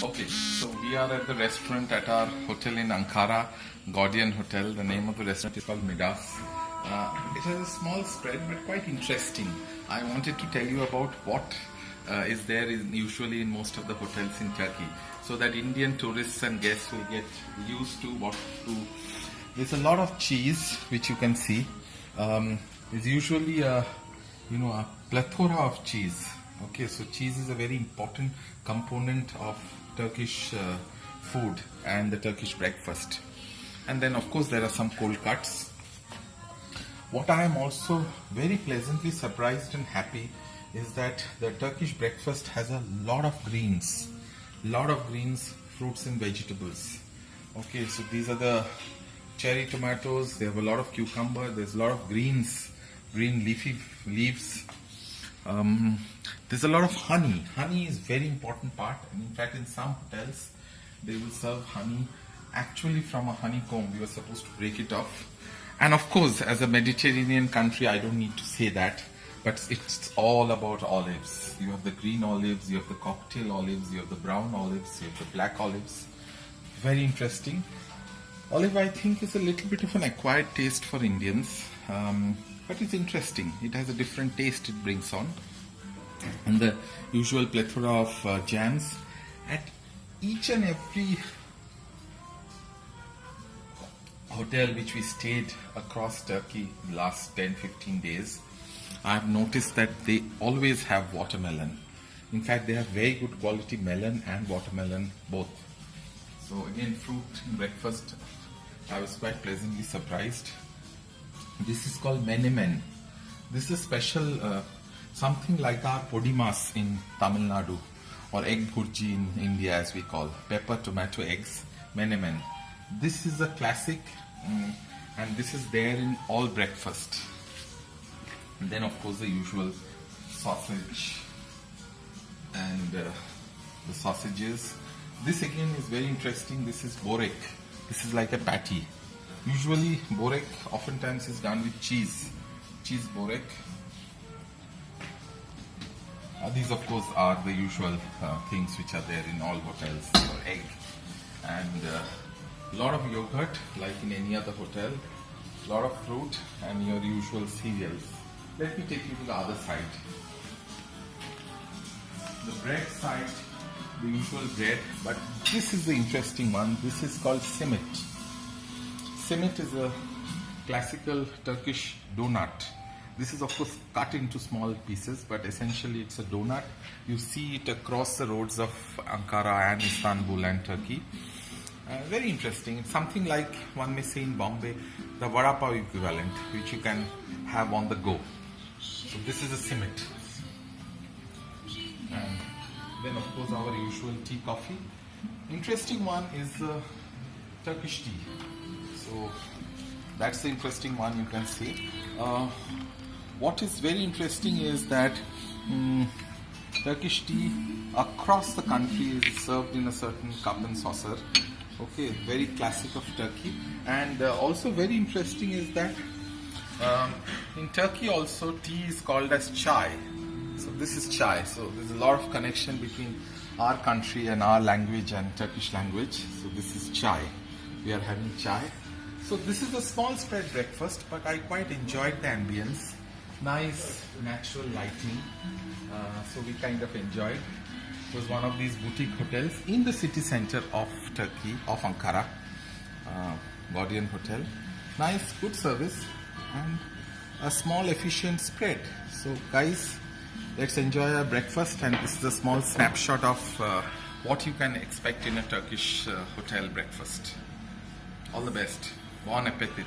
Okay, so we are at the restaurant at our hotel in Ankara, Gordion Hotel. The name of the restaurant is called Midas. It has a small spread but quite interesting. I wanted to tell you about what is there usually in most of the hotels in Turkey, so that Indian tourists and guests will get used to what to. There's a lot of cheese which you can see. There's usually a plethora of cheese. Okay, so cheese is a very important component of Turkish food and the Turkish breakfast. And then of course there are some cold cuts. What I am also very pleasantly surprised and happy is that the Turkish breakfast has a lot of greens, fruits and vegetables. Okay, so these are the cherry tomatoes, they have a lot of cucumber, there's a lot of greens, green leafy leaves. There's a lot of honey. Honey is very important part, and in fact in some hotels they will serve honey actually from a honeycomb. You are supposed to break it off. And of course, as a Mediterranean country, I don't need to say that, but it's all about olives. You have the green olives, you have the cocktail olives, you have the brown olives, you have the black olives. Very interesting. Olive, I think, is a little bit of an acquired taste for Indians, but it's interesting. It has a different taste it brings on. And the usual plethora of jams. At each and every hotel which we stayed across Turkey the last 10-15 days, I've noticed that they always have watermelon. In fact, they have very good quality melon and watermelon both. So again, fruit in breakfast, I was quite pleasantly surprised. This is called Menemen. This is special, something like our podimas in Tamil Nadu, or egg bhurji in India as we call, pepper, tomato, eggs, Menemen. This is a classic, and this is there in all breakfast. And then of course the usual sausage and the sausages. This again is very interesting. This is borek. This is like a patty. Usually borek oftentimes is done with cheese borek. These of course are the usual things which are there in all hotels. Your egg and a lot of yogurt like in any other hotel, a lot of fruit and your usual cereals. Let me take you to the other side. The bread side, the usual bread, but this is the interesting one. This is called simit. Simit is a classical Turkish donut. This is of course cut into small pieces, but essentially it's a donut. You see it across the roads of Ankara and Istanbul and Turkey. Very interesting. It's something like, one may say in Bombay, the vada pav equivalent, which you can have on the go. So this is a simit. And then of course our usual tea, coffee. Interesting one is Turkish tea. So that's the interesting one you can see. What is very interesting is that Turkish tea across the country is served in a certain cup and saucer. Okay, very classic of Turkey. And also very interesting is that in Turkey also tea is called as chai. So this is chai. So there's a lot of connection between our country and our language and Turkish language. So this is chai. We are having chai. So this is a small spread breakfast, but I quite enjoyed the ambience. Nice natural lighting. So we kind of enjoyed. It was one of these boutique hotels in the city center of Turkey, of Ankara, Gordion Hotel. Nice, good service and a small efficient spread. So guys, let's enjoy our breakfast, and this is a small snapshot of what you can expect in a Turkish hotel breakfast. All the best. Bon appetit.